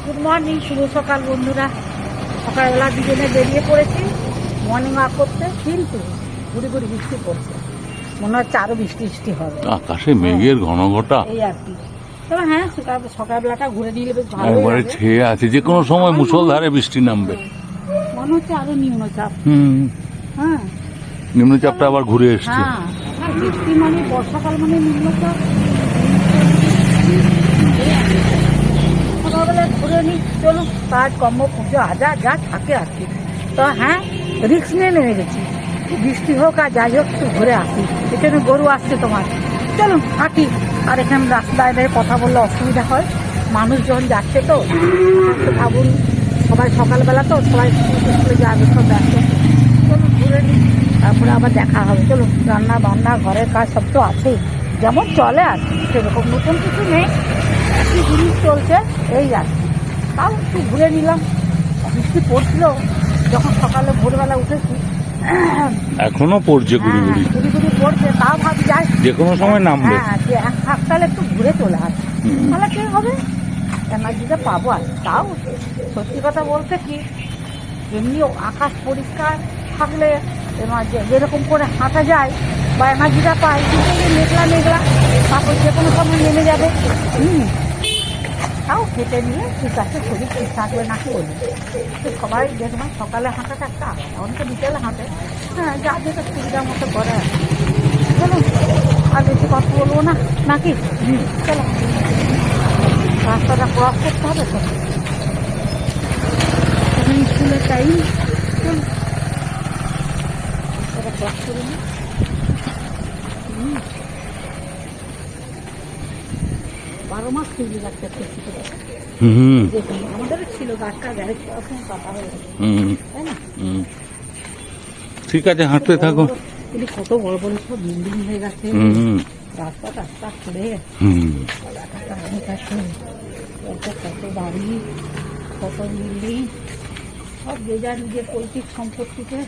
Good morning, শুভ সকাল বন্ধুরা। সকালবেলা দুজনে বেরিয়ে পড়েছি মর্নিং ওয়াক করতে, কিন্তু ঘুরি ঘুরি বৃষ্টি পড়ছে, মনে হচ্ছে আরো বৃষ্টি বৃষ্টি হবে, আকাশে মেঘের ঘন ঘটা। এই আর কি। তবে হ্যাঁ, সকালবেলাটা ঘুরে নিলে বেশ ভালো একবারে ছেয়ে আছে, যে কোনো সময় মুষলধারে বৃষ্টি নামবে। মনে হচ্ছে আরো নিম্নচাপ। হ্যাঁ, নিম্নচাপটা আবার ঘুরে এসছে। হ্যাঁ, বৃষ্টি মানে বর্ষাকাল মানে নিম্নচাপ। সকালবেলা ঘুরে নিই, চলুন কাজ কর্ম পুজো হাজার যা থাকে আর কি। তো হ্যাঁ, রিক্স নিয়ে নেমে গেছি, বৃষ্টি হোক আর যাই হোক একটু ঘুরে আসি। এখানে গরু আসছে তোমার, চলুন হাঁটি। আর এখানে রাস্তায় দাঁড়িয়ে কথা বললে অসুবিধা হয়, মানুষজন যাচ্ছে তো। ভাবুন সবাই সকালবেলা তো, সবাই স্কুলে যাবে, সব ব্যস্ত। চলুন ঘুরে নিই, তারপরে আবার দেখা হবে। চলুন, রান্না বান্না ঘরের কাজ সব তো আছেই, যেমন চলে আর কি, সেরকম নতুন কিছু নেই, একই জিনিস চলছে এই আর কি। তাও একটু ঘুরে নিলাম। বৃষ্টি পড়ছিল যখন সকালে ভোরবেলা উঠেছি, এখনো পড়ছে গুড়ি গুড়ি, ঘুরি ঘুরি পড়ছে, তাও ভাবি যাই যে কোনো সময় নামবে। হ্যাঁ, যে এক হাততালে একটু ঘুরে চলে আসে, তাহলে কি হবে, এনার্জিটা পাবো। আর তাও সত্যি কথা বলতে কি, এমনি আকাশ পরিষ্কার থাকলে যেরকম করে হাঁটা যায় বা এনার্জিটা পাই, কিন্তু মেঘলা মেঘলা, তারপর যে কোনো সময় নেমে যাবে। তাও হেঁটে নিয়ে ঠিক আছে, শরীর ঠিক থাকবে নাকি বলি। তো সবাই দেখবেন সকালে হাঁটাটা একটা আলাদা, অনেকে বিকেলে হাঁটে। হ্যাঁ, যা যেটা সুবিধা মতো করে আর কি। চলো, আর বেশি কথা বলবো না নাকি। চলো, রাস্তাটা ক্রস করতে হবে তো, এখন স্কুলের টাইম। চলো, রাস্তাটা ক্রস করে নিই। বারো মাস তৈরি গাছটা ছিল, আমাদেরও ছিল গাছটা, গ্যারেজ কাটা হয়ে গেছে, তাই না? ঠিক আছে, হাঁটতে থাকো। কিন্তু কত বড় বড় সব বিল্ডিং হয়ে গেছে, রাস্তা টাস্তা করে অনেক আছে, কত বাড়ি, কত বিল্ডিং, সব যে যার নিজের পৈতৃক সম্পত্তিতে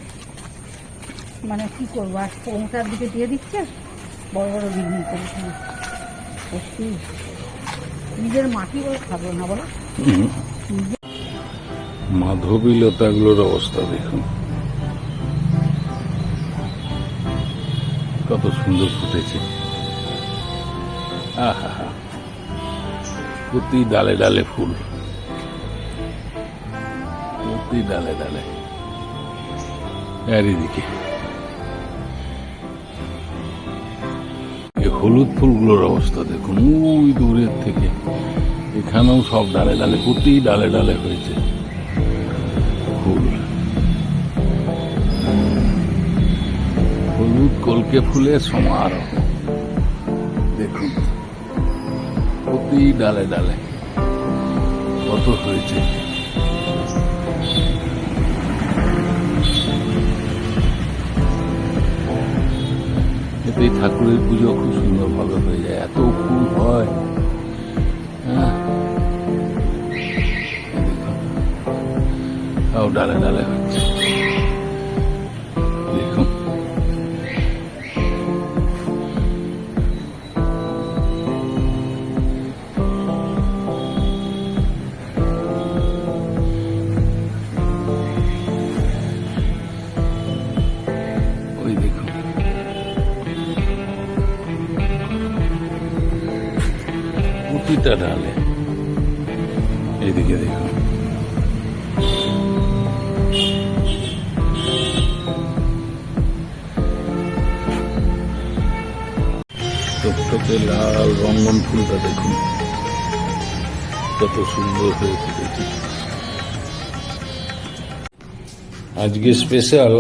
মানে কি করবো, আর প্রমোটার দিকে দিয়ে দিচ্ছে, বড় বড় বিল্ডিং করেছে। সত্যি নিজের মাটি বলে খাবো না বলো। মাধবী লতাগুলোর অবস্থা দেখুন, কত সুন্দর ফুটেছে। আহা, প্রতি ডালে ডালে ফুল, প্রতি ডালে ডালে। চারিদিকে এই হলুদ ফুলগুলোর অবস্থা দেখুন, ওই দূরের থেকে। এখানেও সব ডালে ডালে, প্রতি ডালে ডালে হয়েছে ফুল। হলুদ কলকে ফুলের সমারোহ দেখুন, প্রতি ডালে ডালে কত হয়েছে। এতেই ঠাকুরের পুজো খুব সুন্দরভাবে হয়ে যায়, এত ফুল হয়। তাও ডালে ডালে হচ্ছে দেখুন। ওই দেখুন, প্রতিটা ডালে। এইদিকে দেখুন, টকটকে লাল রঙ্গন ফুলটা দেখুন, কত সুন্দর হয়ে ফুটেছে। আজকে স্পেশাল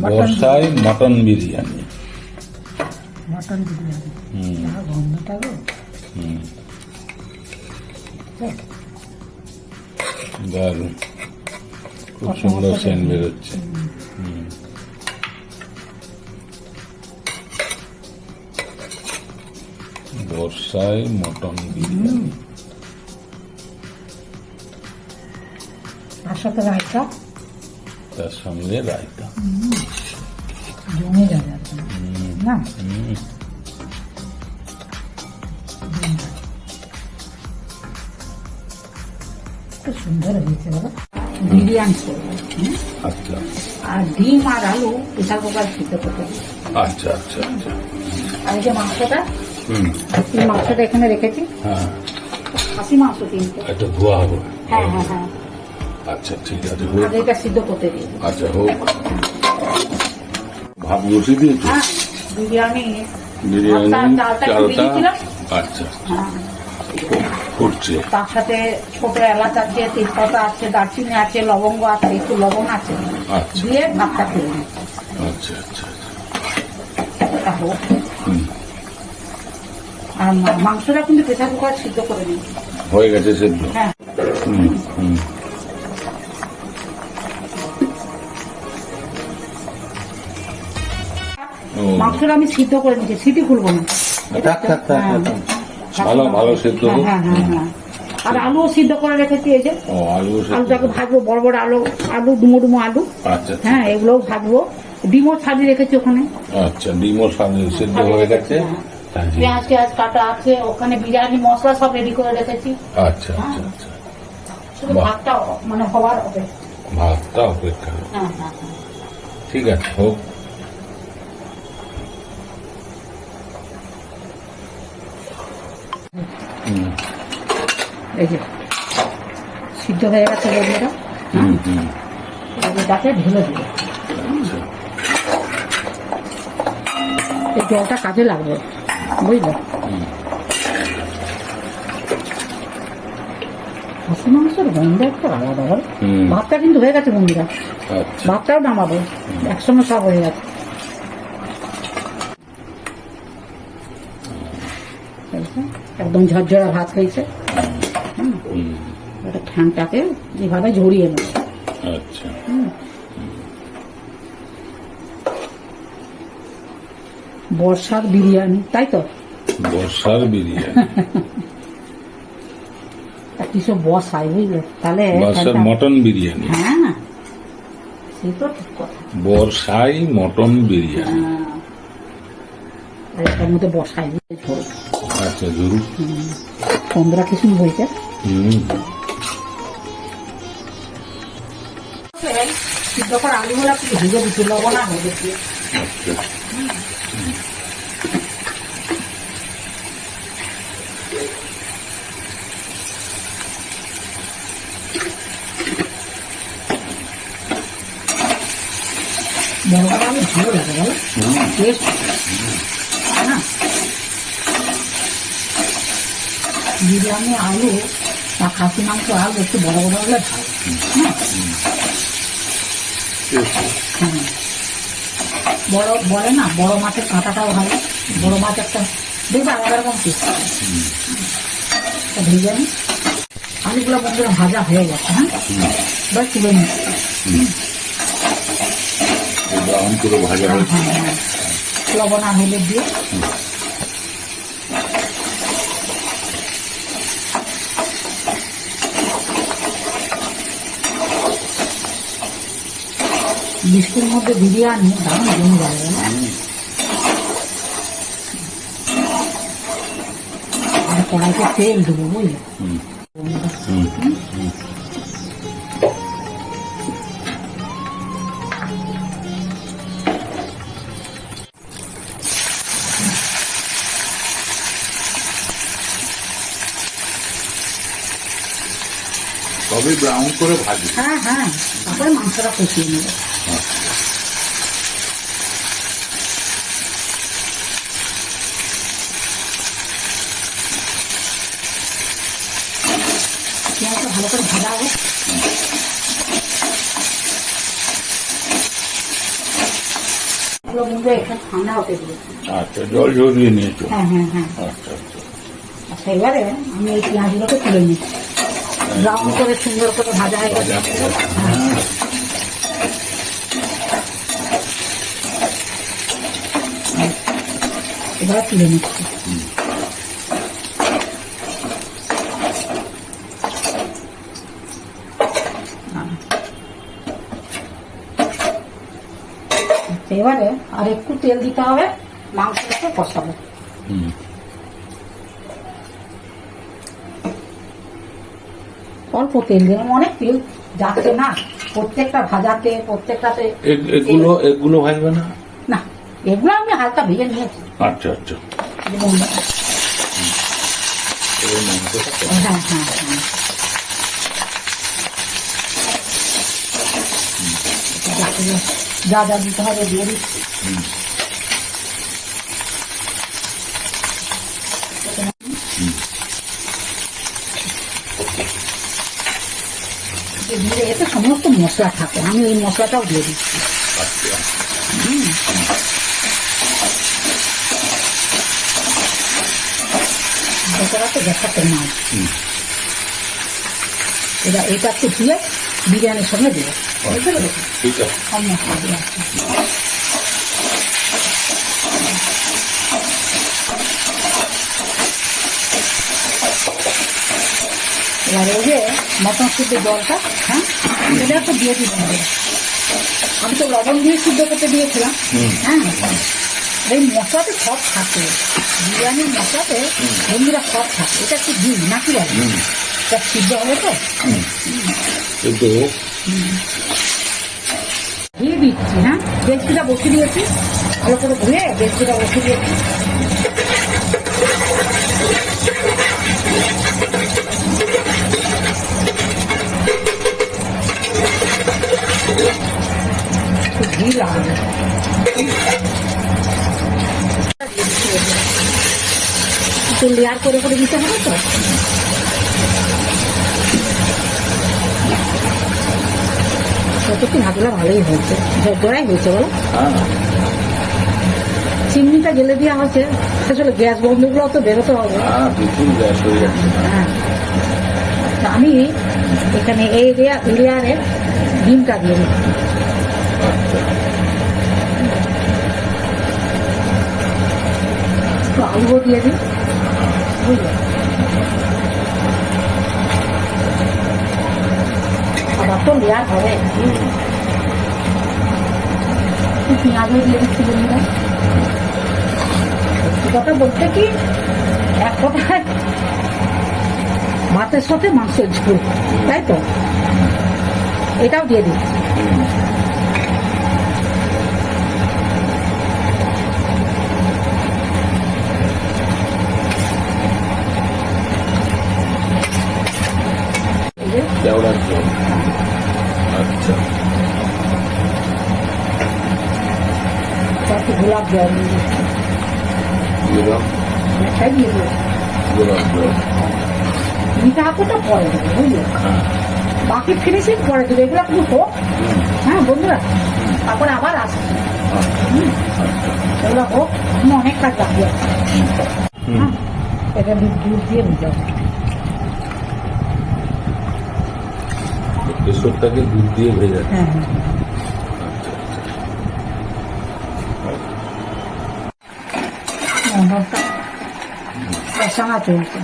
বর্ষায় মটন বিরিয়ানি। মটন বিরিয়ানি, গন্ধটা গো, দারুণ, খুব সুন্দর সেন্ট বেরোচ্ছে। বর্ষায় মটন বিরিয়ানি, তার সাথে রায়তা, তার সঙ্গে রায়তা, জমে যাবে না। খুব সুন্দর হয়েছে বাবা, বিরিয়ানি করবো। আচ্ছা আর ডিম আর আলু প্রেসার কুকার সিদ্ধ করতে দিই। আচ্ছা আচ্ছা আচ্ছা আর এই যে মাংসটা, হুম এই মাংসটা এখানে রেখেছি, হ্যাঁ খাসি মাংস কিন্তু। এটা ধোয়া হবে। হ্যাঁ হ্যাঁ হ্যাঁ, আচ্ছা ঠিক আছে হোক। আর এটা সিদ্ধ করতে দিই। আচ্ছা হোক। ভাত বসিয়ে দিয়েছো? হ্যাঁ, বিরিয়ানি বিরিয়ানি চালটা একটু চালটা ভিজিয়েছিলাম। আচ্ছা হ্যাঁ, ফুটছে। তার সাথে ছোট এলাচ আছে, তেজপাতা আছে, দারচিনি আছে, লবঙ্গ আছে, একটু লবণ আছে, আচ্ছা দিয়ে ভাতটা খেয়ে নিই। আচ্ছা আচ্ছা এটা হোক। হুম আর মাংসটা কিন্তু প্রেসার কুকার সিদ্ধ করে নিই। হয়ে গেছে সেদ্ধ। হ্যাঁ, হুম হুম ও মাংসটা আমি সিদ্ধ করে নিচ্ছি, সিটি খুলবো না। থাক থাক থাক হ্যাঁ। থাক। ভালো ভালো সেদ্ধ হোক। হ্যাঁ হ্যাঁ হ্যাঁ। আর আলুও সিদ্ধ করে রেখেছি, এই যে ও আলু সেদ্ধ। আলুটাকে ভাজবো, বড় বড় আলু, আলু ডুমো ডুমো আলু। আচ্ছা আচ্ছা হ্যাঁ, এগুলোও ভাজবো। ডিমও ছাড়িয়ে রেখেছি ওখানে। আচ্ছা ডিমও সেদ্ধ হয়ে গেছে। সাজিয়ে। পেঁয়াজ টেয়াজ কাটা আছে ওখানে, বিরিয়ানি মশলা সব রেডি করে রেখেছি। আচ্ছা আচ্ছা আচ্ছা শুধু বাহ। ভাতটা মানে হওয়ার হবে। ভাতটা অপেক্ষা। হ্যাঁ হ্যাঁ হ্যাঁ। ঠিক আছে হোক। হুম এই যে সিদ্ধ হয়ে গেছে বন্ধুরা, হুম হুম এটাকে ঢেলে দিল। আচ্ছা এই জলটা কাজে লাগবে, বুঝলে। হুম খাসি মাংসের গন্ধ একটা আলাদা হয়। হুম ভাতটা কিন্তু হয়ে গেছে বন্ধুরা, আচ্ছা ভাতটাও নামাবো, একসঙ্গে সব হয়ে গেছে। একদম ঝরঝরা ভাত হয়েছে। হুম ওটা ঠ্যাংটাকে যেভাবে ঝরিয়ে নেব। আচ্ছা বর্ষার বিরিয়ানি, তাই তো? বর্ষার বিরিয়ানি। কিছু বসাই, বুঝলে, তাহলে বর্ষার ঠ্যাংটা- মটন বিরিয়ানি। হ্যাঁ, সে তো ঠিক কথা। বর্ষায় মটন বিরিয়ানি। হ্যাঁ। আর এটার মধ্যে বসাই দিয়ে ঝোল। আচ্ছা জরুর। বন্ধুরা কি সুন্দর হয়েছে। হুম সিদ্ধ করে আলুগুলো একটু ভেজে দিচ্ছি, লবণ আর হলুদ দিয়ে। আচ্ছা বড়টা আমি ভালো লাগে, বলো, টেস্ট। হ্যাঁ, বিরিয়ানি আলু বা খাসি মাংস আলু একটু বড় বড় হলে ভালো। হ্যাঁ, বড় বলে না, বড় মাছের কাঁটাটাও ভালো। বড় মাছ একটা দেখবে আলাদা রকম টেস্ট। ভেজে নি আলুগুলো বন্ধুরা ভাজা হয়ে গেছে। হ্যাঁ, এবার তুলে নিচ্ছি। ব্রাউন করে ভাজা হ্যাঁ হয়েছে। হ্যাঁ হ্যাঁ, লবণ আর হলুদ দিয়ে। মিষ্টির মধ্যে বিরিয়ানি দারুণ জমে যাবে না? আর কড়াইতে তেল দেবো, বুঝলে। হুম হুম হুম তবে ব্রাউন করে ভাজি। হ্যাঁ হ্যাঁ, তারপরে মাংসটা কষিয়ে নেবো। পেঁয়াজটা ভালো করে ভাজা হবে। এগুলো বন্ধু এখানে ঠান্ডা হতে দিয়েছি। আচ্ছা জল ঝরিয়ে নিয়েছো। হ্যাঁ হ্যাঁ হ্যাঁ। আচ্ছা আচ্ছা আচ্ছা, এবারে আমি এই পেঁয়াজগুলোকে তুলে নিচ্ছি। ব্রাউন করে সুন্দর করে ভাজা হয়ে গেছে। ভাজা হয়ে গেছে। হ্যাঁ। এবার তুলে নিচ্ছি। এবারে আর একটু তেল দিতে হবে, মাংসটাকে কষাবো। হুম অল্প তেল দিলাম, অনেক তেল যাচ্ছে না প্রত্যেকটা ভাজাতে, প্রত্যেকটাতে। এগুলো ভাজবে না? না, এগুলো আমি হালকা ভেজে নিয়েছি। আচ্ছা আচ্ছা। হ্যাঁ হ্যাঁ হ্যাঁ, যা যা দিতে হবে দিয়ে দিচ্ছি। এতে সমস্ত মশলা থাকে, আমি ওই মশলাটাও দিয়ে দিচ্ছি। তো গ্যাসটা কমা, এবার এটা একটু ধুয়ে বিরিয়ানির সঙ্গে দেবো। ঠিক আছে, সব মশলা দিয়ে আছে। এবার এই যে মটন সিদ্ধ জলটা, হ্যাঁ এটা একটু দিয়ে দিতে হবে। আমি তো লবণ দিয়ে সিদ্ধ করতে দিয়েছিলাম। হ্যাঁ, এই মশলাতে সব থাকে, বিরিয়ানির মশলাতে বন্ধুরা সব থাকে। এটা একটু দিই নাকি বলে, এটা সিদ্ধ হবে তো। দিয়ে দিচ্ছি। হ্যাঁ, ডেকচিটা বসিয়ে দিয়েছি, ভালো করে ধুয়ে ডেকচিটা বসিয়ে দিয়েছি। ঘি লাগবে, একটু লেয়ার করে করে দিতে হবে তো। কতক্ষণ ভাজলে ভালোই হয়েছে, জোড়াই হয়েছে বলো। চিমনিটা জেলে দেওয়া হচ্ছে, আসলে গ্যাস বন্ধগুলো তো বেরোতে হবে। হ্যাঁ, আমি এখানে এই লেয়ারে ডিমটা দিয়ে দিচ্ছি। একটু আলুও দিয়ে দিই, বুঝলে। আবার তো লেয়ার হবে, পেঁয়াজও দিয়ে দিচ্ছি বন্ধুরা। কথা বলতে কি, এক কথায় ভাতের সাথে মাংসের ঝোল, তাই তো। এটাও দিয়ে দিচ্ছি। আচ্ছা, গোলাপ জল মিঠা হাতটা পরে দেবে, বুঝলে। বাকি ফিনিশিং পরে দেবে, এগুলো কিন্তু হোক। হ্যাঁ বন্ধুরা, তারপরে আবার আসছি। এগুলো হোক, আমি অনেক কাজ বাকি আছে। হ্যাঁ, এটা দুধ দিয়ে বুঝাবো। কেশরটাকে দুধ দিয়ে ভেজে। হ্যাঁ হ্যাঁ, কষানো চলছে।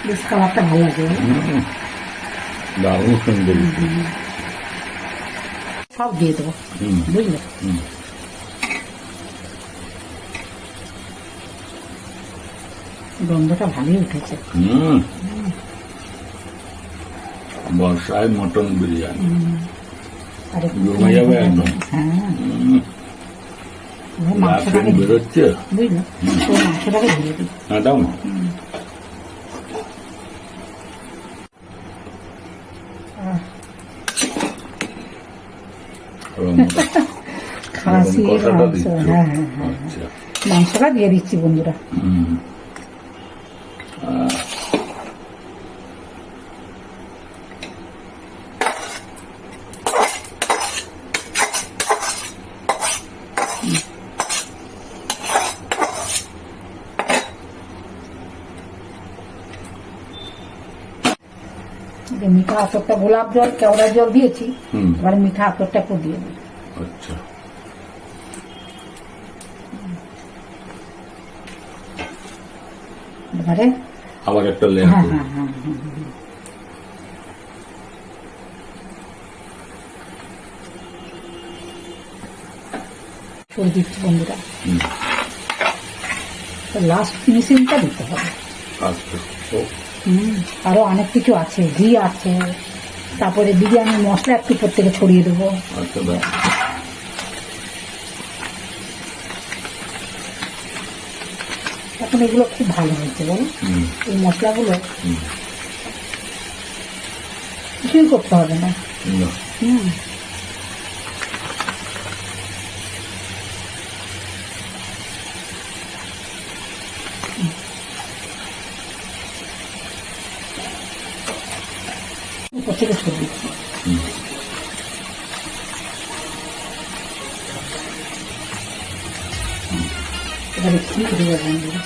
বেশ কালারটা ভালো লাগে, দারুণ সুন্দর। সব দিয়ে দেবো, বুঝলে। গন্ধটা ভালোই উঠেছে। বর্ষায় মটন বিরিয়ানি জমে যাবে একদম। হ্যাঁ, মাংসটাকে বেরোচ্ছে, বুঝলে। তো মাংসটাকে ধুয়ে দিই। হ্যাঁ, দাও না। খাসি মাংস, হ্যাঁ হ্যাঁ হ্যাঁ, মাংসটা দিয়ে দিচ্ছি বন্ধুরা। মিঠা আতরটা, গোলাপ জল কেওড়া জল দিয়েছি, এবার মিঠা আতরটা একটু দিয়ে দিই। আচ্ছা, এবারে আবার একটা লেয়ার। হ্যাঁ হ্যাঁ হ্যাঁ, করে দিচ্ছি বন্ধুরা। হুম। লাস্ট ফিনিশিংটা দিতে হবে। আচ্ছা। ও, আরো অনেক কিছু আছে, ঘি আছে, তারপরে বিরিয়ানি মশলা একটু প্রত্যেকে ছড়িয়ে দেবো। আচ্ছা দাও। এখন এগুলো খুব ভালো হয়েছে বলো, হুম। এই মশলাগুলো হুম। কিছুই করতে হবে না। না। হুম, উপর থেকে ছড়িয়ে দিচ্ছি। হুম। এবারে ঘি দেবো বন্ধুরা।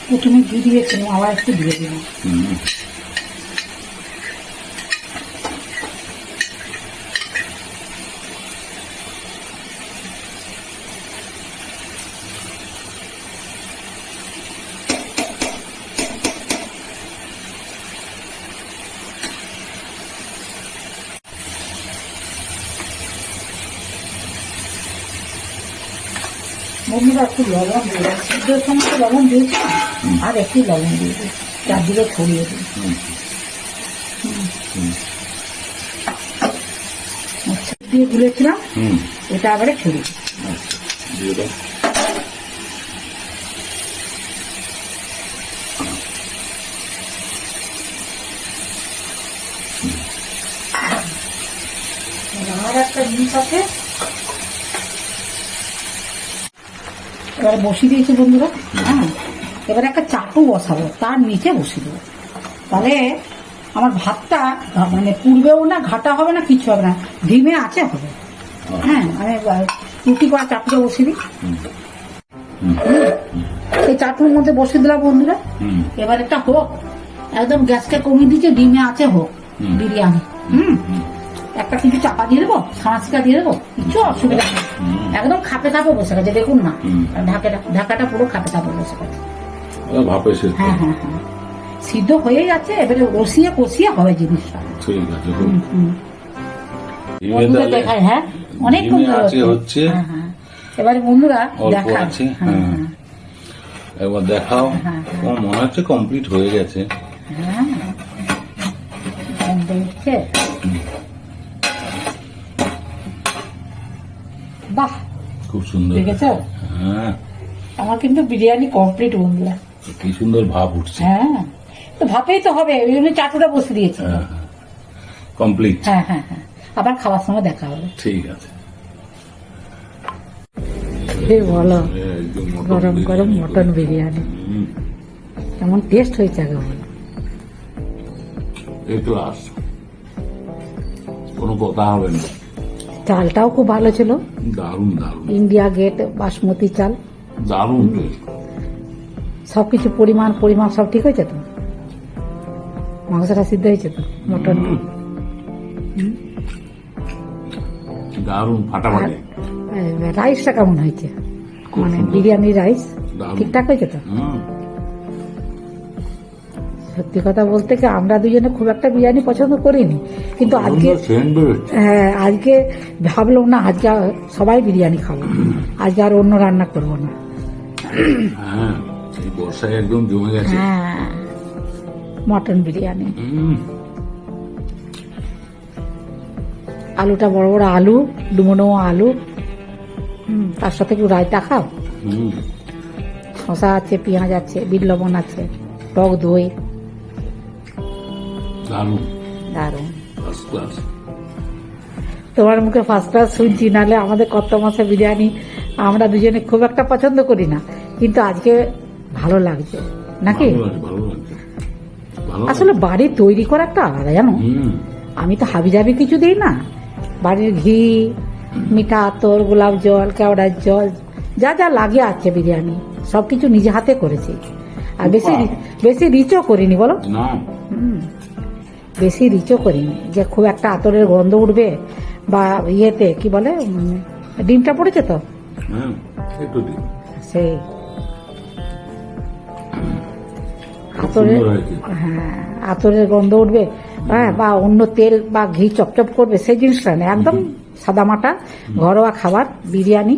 প্রথমে ঘি দিয়েছিলাম, আবার একটু দিয়ে দিলাম। হুম। বন্ধুরা একটু লবণ দিয়ে দেয়, সিদ্ধের সময় তো লবণ দিয়েছি, আর একটু লবণ দিয়ে দিই, চারদিকে ছড়িয়ে দিই। হুম। হুম। আচ্ছা, দিয়ে গুলেছিলাম, হুম। এটা আবারে ছড়িয়ে দিই। আচ্ছা, দিয়ে দাও। আর একটা জিনিস আছে, এবারে বসিয়ে দিয়েছি বন্ধুরা। হ্যাঁ, এবারে একটা চাটু বসাবো, তার নিচে বসিয়ে দেবো। তাহলে আমার ভাতটা মানে পুড়বেও না, ঘাটা হবে না, কিছু হবে না, ডিমে আছে হবে। হ্যাঁ, আমি রুটি করা চাটুটা বসিয়ে দিই। হুম। হুম। এই চাটুর মধ্যে বসিয়ে দিলাম বন্ধুরা। হুম। এবার একটা হোক, একদম গ্যাসকে কমিয়ে দিচ্ছে, ডিমে আছে হোক হুম। বিরিয়ানি। একটা কিছু চাপা দিয়ে দেবো, সাঁচিটা দিয়ে দেবো, কিছু অসুবিধা নেই। একদম খাপে খাপে বসে গেছে, দেখুন না, ঢাকাটা পুরো খাপে খাপে বসে গেছে। ভাপে সেদ্ধ। হ্যাঁ হ্যাঁ হ্যাঁ, সিদ্ধ হয়ে যাচ্ছে, এবারে রসিয়ে কষিয়ে হবে জিনিসটা। ঠিক আছে। ডিমে বন্ধুরা তাহলে দেখায়, হ্যাঁ অনেক ডিমে বন্ধুরা আছে হচ্ছে। হ্যাঁ হ্যাঁ, এবারে বন্ধুরা অল্প দেখায়। আছে। হ্যাঁ হ্যাঁ, এবার দেখাও। হ্যাঁ, ও মনে হচ্ছে কমপ্লিট হয়ে গেছে। হ্যাঁ, দেখছে। বাহ, খুব সুন্দর। দেখেছো, হ্যাঁ, আমার কিন্তু বিরিয়ানি কমপ্লিট বন্ধুরা। কি সুন্দর ভাব উঠছে। হ্যাঁ, তো ভাবেই তো হবে, ওই জন্য চাটুটা বসে দিয়েছি। হ্যাঁ, কমপ্লিট। হ্যাঁ হ্যাঁ হ্যাঁ, আবার খাওয়ার সময় দেখা হবে। ঠিক আছে। বলো, একদম মটন গরম গরম বিরিয়ানি। মটন বিরিয়ানি হুম, কেমন টেস্ট হয়েছে আগে বলো। এ ক্লাস, কোনো কথা হবে না। চালটাও খুব ভালো ছিল, দারুণ দারুণ ইন্ডিয়া গেট বাসমতি চাল। দারুণ টেস্ট। সবকিছু পরিমাণ পরিমাণ সব ঠিক হয়েছে তো, মাংসটা সিদ্ধ হয়েছে তো, মটন। দারুণ ফাটাফাটি। রাইসটা কেমন হয়েছে, মানে বিরিয়ানি রাইস দারুণ। ঠিকঠাক হয়েছে তো। হুম, সত্যি কথা বলতে কি, আমরা দুজনে খুব একটা বিরিয়ানি পছন্দ করিনি, কিন্তু আজকে স্যান্ডউইচ। হ্যাঁ, আজকে ভাবলাম না, আজকে সবাই বিরিয়ানি খাবো, আজকে আর অন্য রান্না করবো না। হ্যাঁ, এই বর্ষায় একদম জমে গেছে। হ্যাঁ, মটন বিরিয়ানি। হুম, আলুটা বড় বড় আলু, ডুমো ডুমো আলু, তার সাথে একটু রায়তা খাও, হুম, শশা আছে, পেঁয়াজ আছে, বিট লবণ আছে, টক দই, দারুণ দারুণ। First class. তোমার মুখে ফার্স্ট ক্লাস শুনছি, নাহলে আমাদের কত মাসে বিরিয়ানি আমরা দুজনে খুব একটা পছন্দ করি না, কিন্তু আজকে ভালো লাগছে নাকি। ভালো লাগছে। ভালো আসলে বাড়ির তৈরি করা একটা আলাদা, জানো। হুম, আমি তো হাবিজাবি কিছু দিই না, বাড়ির ঘি, মিঠা আতর, গোলাপ জল, কেওড়ার জল, যা যা লাগে আছে বিরিয়ানি সবকিছু নিজে হাতে করেছি, আর বেশি বেশি রিচও করিনি বলো। না, বেশি রিচও করিনি যে খুব একটা আতরের গন্ধ উঠবে বা ইয়েতে কি বলে ডিমটা পড়েছে তো হ্যাঁ একটু দিন সেই আতরের সুন্দর হয়েছে। হ্যাঁ আতরের গন্ধ উঠবে হ্যাঁ বা অন্য তেল বা ঘি চপচপ করবে সেই জিনিসটা না একদম সাদামাটা ঘরোয়া খাবার বিরিয়ানি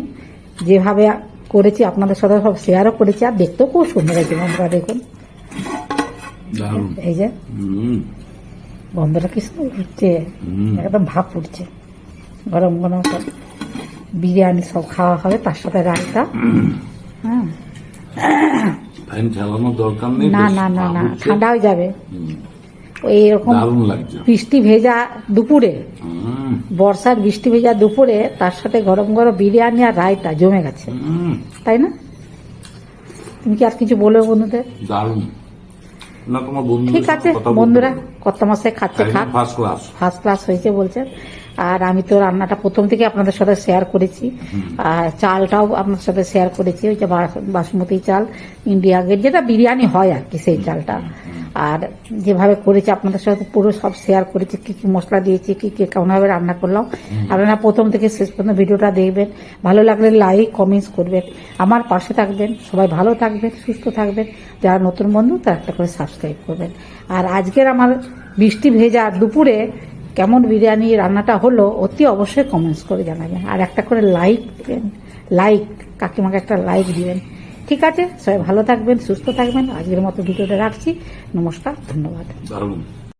যেভাবে করেছি আপনাদের সাথে সব শেয়ারও করেছি আর দেখতেও খুব সুন্দর হয়েছে বন্ধুরা দেখুন দারুণ। এই যে হুম, গন্ধটা কি সুন্দর উঠছে একদম ভাপ উঠছে গরম গরম সব বিরিয়ানি সব খাওয়া হবে তার সাথে রায়তা হ্যাঁ ফ্যান চালানোর দরকার নেই, না বেশ না না না ভাব উঠছে। ঠান্ডা হয়ে যাবে হুম, ওই এরকম দারুণ লাগছে। বৃষ্টি ভেজা দুপুরে হুম, বর্ষার বৃষ্টি ভেজা দুপুরে তার সাথে গরম গরম বিরিয়ানি আর রায়তা জমে গেছে হুম, তাই না তুমি কি আর কিছু বলবে বন্ধুদের দারুণ। না তোমার বন্ধু ঠিক আছে বন্ধুরা কত মাসে খাচ্ছে খাক ফার্স্ট ক্লাস। ফার্স্ট ক্লাস হয়েছে বলছেন আর আমি তো রান্নাটা প্রথম থেকে আপনাদের সাথে শেয়ার করেছি আর চালটাও আপনাদের সাথে শেয়ার করেছি ওই যে বাসমতি চাল ইন্ডিয়া গেট যেটা বিরিয়ানি হয় আর কি সেই চালটা আর যেভাবে করেছি আপনাদের সাথে পুরো সব শেয়ার করেছি কি কি মশলা দিয়েছি কি কি কেমনভাবে রান্না করলাম আপনারা প্রথম থেকে শেষ পর্যন্ত ভিডিওটা দেখবেন ভালো লাগলে লাইক কমেন্টস করবেন আমার পাশে থাকবেন সবাই ভালো থাকবেন সুস্থ থাকবেন যারা নতুন বন্ধু তারা একটা করে সাবস্ক্রাইব করবেন আর আজকের আমার বৃষ্টি ভেজা দুপুরে কেমন বিরিয়ানি রান্নাটা হলো অতি অবশ্যই কমেন্টস করে জানাবেন আর একটা করে লাইক দিবেন লাইক কাকিমাকে একটা লাইক দিবেন ঠিক আছে সবাই ভালো থাকবেন সুস্থ থাকবেন আজকের মতো ভিডিওটা রাখছি নমস্কার ধন্যবাদ দারুণ।